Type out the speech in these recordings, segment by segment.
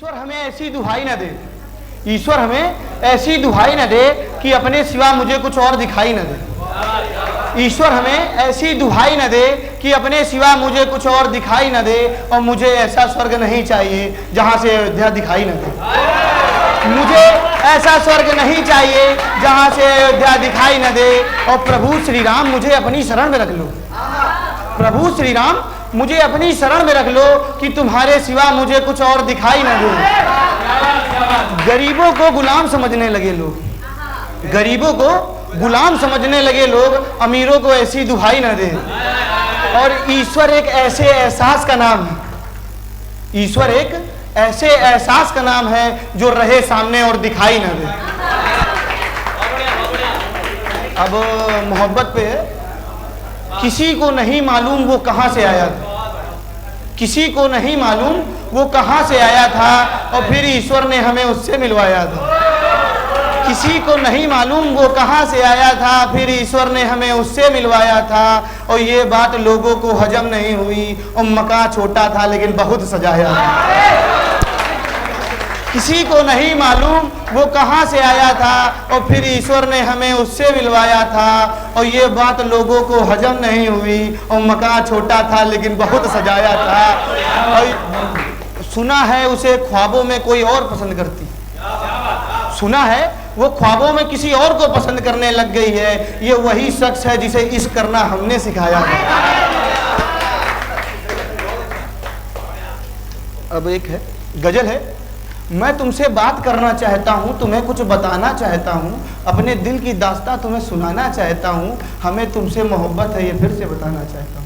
ईश्वर हमें ऐसी दुहाई न दे, ईश्वर हमें ऐसी दुहाई न दे कि अपने सिवा मुझे कुछ और दिखाई न दे। ईश्वर हमें ऐसी दुहाई न दे कि अपने सिवा मुझे कुछ और दिखाई न दे, और मुझे ऐसा स्वर्ग नहीं चाहिए जहां से अयोध्या दिखाई न दे। मुझे ऐसा स्वर्ग नहीं चाहिए जहां से अयोध्या दिखाई न दे। और प्रभु श्री राम मुझे अपनी शरण में रख लो, प्रभु श्री राम मुझे अपनी शरण में रख लो कि तुम्हारे सिवा मुझे कुछ और दिखाई न दे। गरीबों को गुलाम समझने लगे लोग, गरीबों को गुलाम समझने लगे लोग, अमीरों को ऐसी दुहाई न दे। और ईश्वर एक ऐसे एहसास का नाम है, ईश्वर एक ऐसे एहसास का नाम है जो रहे सामने और दिखाई न दे। अब मोहब्बत पे है, किसी को नहीं मालूम वो कहां से आया था, किसी को नहीं मालूम वो कहां से आया था, और फिर ईश्वर ने हमें उससे मिलवाया था। किसी को नहीं मालूम वो कहां से आया था, फिर ईश्वर ने हमें उससे मिलवाया था। और ये बात लोगों को हजम नहीं हुई, और मकान छोटा था लेकिन बहुत सजाया था। किसी को नहीं मालूम वो कहां से आया था, और फिर ईश्वर ने हमें उससे मिलवाया था। और ये बात लोगों को हजम नहीं हुई, और मकान छोटा था लेकिन बहुत सजाया था। और सुना है उसे ख्वाबों में कोई और पसंद करती, सुना है वो ख्वाबों में किसी और को पसंद करने लग गई है। ये वही शख्स है जिसे इश्क करना हमने सिखाया था। अब एक है गजल है, मैं तुमसे बात करना चाहता हूँ, तुम्हें कुछ बताना चाहता हूँ, अपने दिल की दास्तां तुम्हें सुनाना चाहता हूँ, हमें तुमसे मोहब्बत है ये फिर से बताना चाहता हूँ।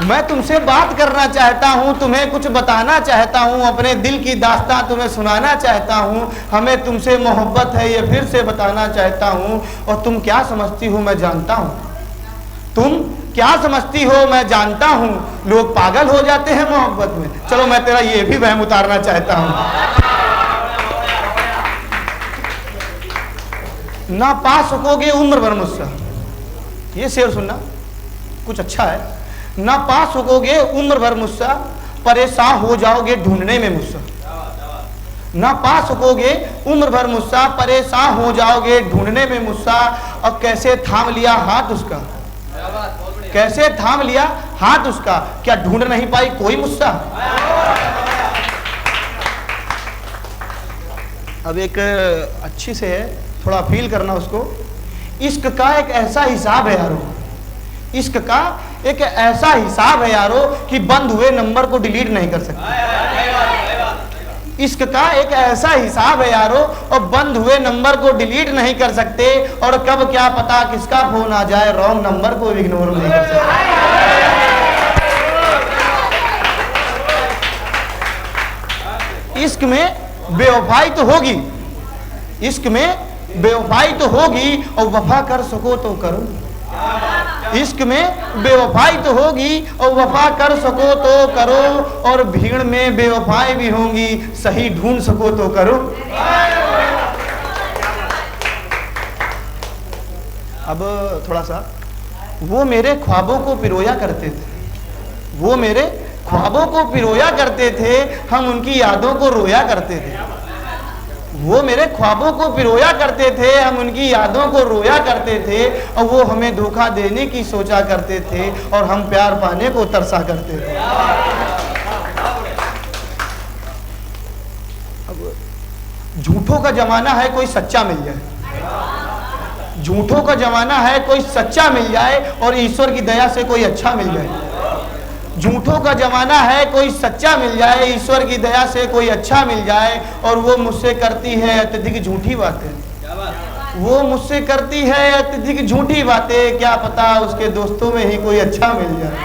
मैं तुमसे बात करना चाहता हूँ, तुम्हें कुछ बताना चाहता हूँ, अपने दिल की दास्तां तुम्हें सुनाना चाहता हूँ, हमें तुमसे मोहब्बत है ये फिर से बताना चाहता हूँ। और तुम क्या समझती हो मैं जानता हूँ, तुम क्या समझती हो मैं जानता हूँ, लोग पागल हो जाते हैं मोहब्बत में, चलो मैं तेरा ये भी वहम उतारना चाहता हूँ। ना पा सकोगे उम्र भर मुझसे, ये शेर सुनना कुछ अच्छा है। ना पा सकोगे उम्र भर मुझसे, परेशान हो जाओगे ढूंढने में मुझसे। ना पा सकोगे उम्र भर मुझसे, परेशान हो जाओगे ढूंढने में मुझसे। और कैसे थाम लिया हाथ उसका, कैसे थाम लिया हाथ उसका, क्या ढूंढ नहीं पाई कोई मुझसे। अब एक अच्छी से है, थोड़ा फील करना उसको। इश्क का एक ऐसा हिसाब है यारो, इश्क का एक ऐसा हिसाब है यारो कि बंद हुए नंबर को डिलीट नहीं कर सकते। इश्क का एक ऐसा हिसाब है यारो, और बंद हुए नंबर को डिलीट नहीं कर सकते। और कब क्या पता किसका फोन आ जाए, रॉन्ग नंबर को इग्नोर नहीं कर सकते। इश्क में बेवफाई तो होगी, इश्क में बेवफाई तो होगी, और वफा कर सको तो करो। इश्क में बेवफाई तो होगी, और वफा कर सको तो करो। और भीड़ में बेवफाई भी होंगी, सही ढूंढ सको तो करो। अब थोड़ा सा, वो मेरे ख्वाबों को पिरोया करते थे, वो मेरे ख्वाबों को पिरोया करते थे, हम उनकी यादों को रोया करते थे। वो मेरे ख्वाबों को पिरोया करते थे, हम उनकी यादों को रोया करते थे। और वो हमें धोखा देने की सोचा करते थे, और हम प्यार पाने को तरसा करते थे। अब झूठों का जमाना है, कोई सच्चा मिल जाए, झूठों का जमाना है, कोई सच्चा मिल जाए, और ईश्वर की दया से कोई अच्छा मिल जाए। झूठों का जमाना है, कोई सच्चा मिल जाए, ईश्वर की दया से कोई अच्छा मिल जाए। और वो मुझसे करती है अत्यधिक झूठी बातें, वो मुझसे करती है अत्यधिक झूठी बातें, क्या पता उसके दोस्तों में ही कोई अच्छा मिल जाए।